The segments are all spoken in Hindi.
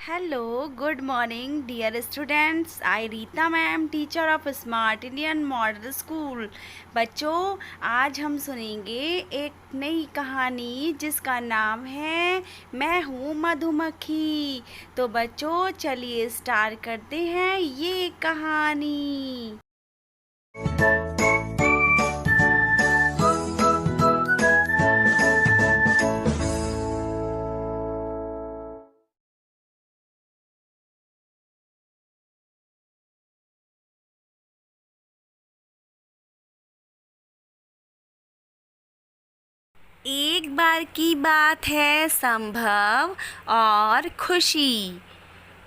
Hello, good morning, dear students. I Rita ma'am, teacher of Smart Indian Model School. बच्चों, आज हम सुनेंगे एक नई कहानी जिसका नाम है मैं हूँ मधुमक्खी। तो बच्चों, चलिए स्टार्ट करते हैं ये कहानी। एक बार की बात है, संभव और खुशी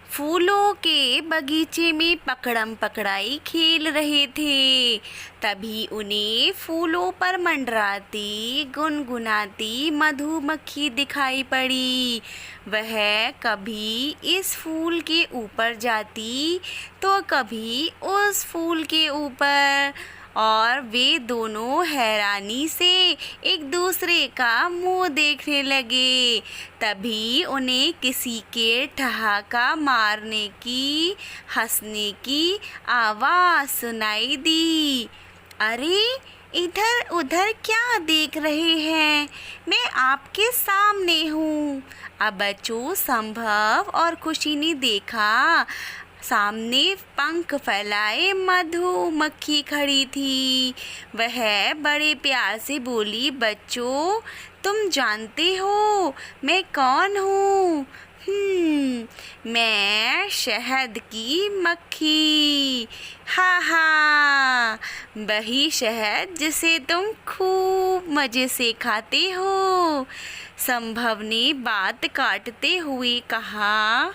फूलों के बगीचे में पकड़म पकड़ाई खेल रहे थे। तभी उन्हें फूलों पर मंडराती गुनगुनाती मधुमक्खी दिखाई पड़ी। वह कभी इस फूल के ऊपर जाती तो कभी उस फूल के ऊपर, और वे दोनों हैरानी से एक दूसरे का मुंह देखने लगे। तभी उन्हें किसी के ठहाका मारने की, हंसने की आवाज़ सुनाई दी। अरे, इधर उधर क्या देख रहे हैं? मैं आपके सामने हूँ। अब बच्चों, संभव और खुशी ने देखा, सामने पंख फैलाए मधुमक्खी खड़ी थी। वह बड़े प्यार से बोली, बच्चों, तुम जानते हो मैं कौन हूँ? मैं शहद की मक्खी। हा हा, वही शहद जिसे तुम खूब मज़े से खाते हो। संभव ने बात काटते हुए कहा,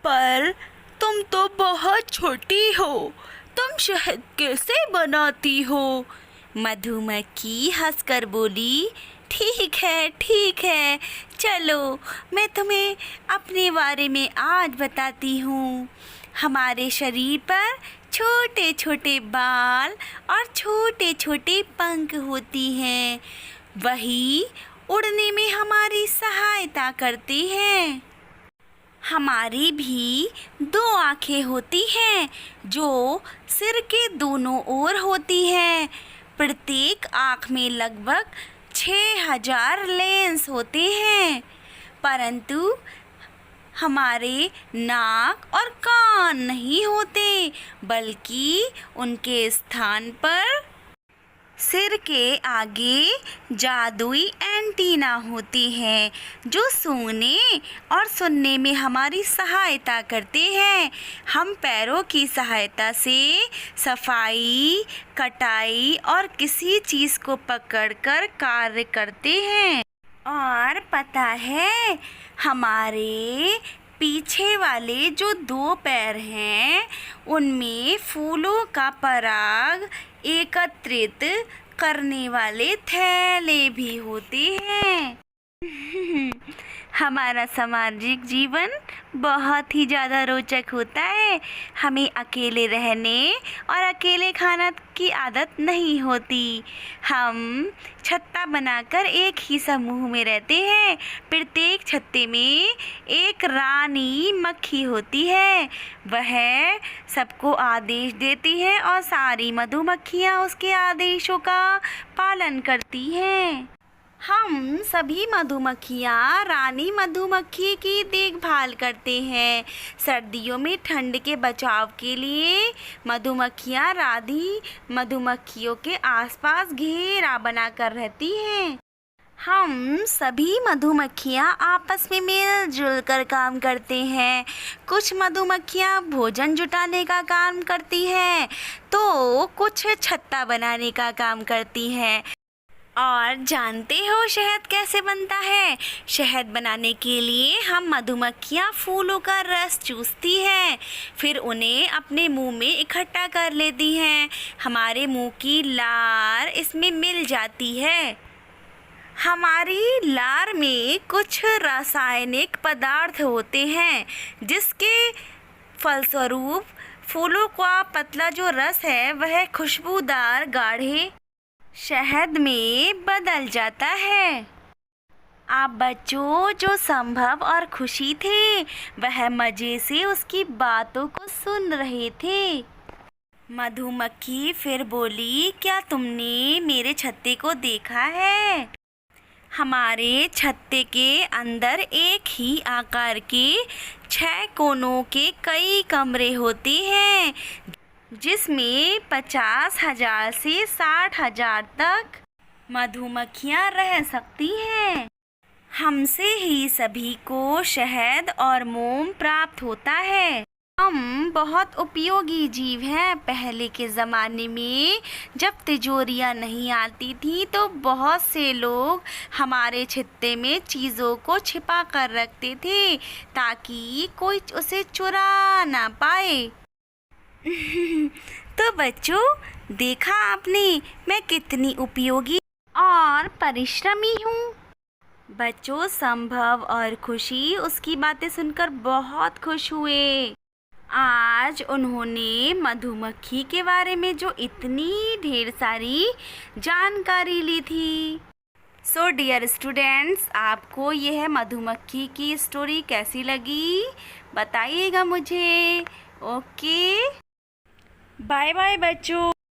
पर तुम तो बहुत छोटी हो, तुम शहद कैसे बनाती हो? मधुमक्खी हंसकर बोली, ठीक है, चलो मैं तुम्हें अपने बारे में आज बताती हूँ। हमारे शरीर पर छोटे छोटे बाल और छोटे छोटे पंख होती हैं, वही उड़ने में हमारी सहायता करती हैं। हमारी भी दो आँखें होती हैं जो सिर के दोनों ओर होती हैं। प्रत्येक आँख में लगभग 6000 लेंस होते हैं, परंतु हमारे नाक और कान नहीं होते, बल्कि उनके स्थान पर सिर के आगे जादुई एंटीना होती हैं जो सूंघने और सुनने में हमारी सहायता करते हैं। हम पैरों की सहायता से सफाई, कटाई और किसी चीज़ को पकड़कर कार्य करते हैं। और पता है, हमारे पीछे वाले जो 2 पैर हैं, उनमें फूलों का पराग एकत्रित करने वाले थैले भी होते हैं। हमारा सामाजिक जीवन बहुत ही ज़्यादा रोचक होता है। हमें अकेले रहने और अकेले खाना की आदत नहीं होती। हम छत्ता बनाकर एक ही समूह में रहते हैं। प्रत्येक छत्ते में एक रानी मक्खी होती है। वह सबको आदेश देती है और सारी मधुमक्खियाँ उसके आदेशों का पालन करती हैं। हम सभी मधुमक्खियाँ रानी मधुमक्खी की देखभाल करते हैं। सर्दियों में ठंड के बचाव के लिए मधुमक्खियाँ रानी मधुमक्खियों के आसपास घेरा बनाकर रहती हैं। हम सभी मधुमक्खियाँ आपस में मिलजुल कर काम करते हैं। कुछ मधुमक्खियाँ भोजन जुटाने का काम करती हैं, तो कुछ छत्ता बनाने का काम करती हैं। और जानते हो शहद कैसे बनता है? शहद बनाने के लिए हम मधुमक्खियाँ फूलों का रस चूसती हैं, फिर उन्हें अपने मुंह में इकट्ठा कर लेती हैं। हमारे मुंह की लार इसमें मिल जाती है। हमारी लार में कुछ रासायनिक पदार्थ होते हैं, जिसके फलस्वरूप फूलों का पतला जो रस है वह खुशबूदार गाढ़े शहद में बदल जाता है। आप बच्चों जो संभव और खुशी थे वह मज़े से उसकी बातों को सुन रहे थे। मधुमक्खी फिर बोली, क्या तुमने मेरे छत्ते को देखा है? हमारे छत्ते के अंदर एक ही आकार के 6 कोनों के कई कमरे होते हैं, जिसमें 50,000 से 60,000 तक मधुमक्खियाँ रह सकती हैं। हमसे ही सभी को शहद और मोम प्राप्त होता है। हम बहुत उपयोगी जीव हैं। पहले के ज़माने में जब तिजोरियाँ नहीं आती थी तो बहुत से लोग हमारे छत्ते में चीज़ों को छिपा कर रखते थे ताकि कोई उसे चुरा ना पाए। तो बच्चों, देखा आपने मैं कितनी उपयोगी और परिश्रमी हूँ। बच्चों, संभव और खुशी उसकी बातें सुनकर बहुत खुश हुए। आज उन्होंने मधुमक्खी के बारे में जो इतनी ढेर सारी जानकारी ली थी। सो डियर स्टूडेंट्स, आपको यह मधुमक्खी की स्टोरी कैसी लगी बताइएगा मुझे। ओके, बाय बाय बच्चों।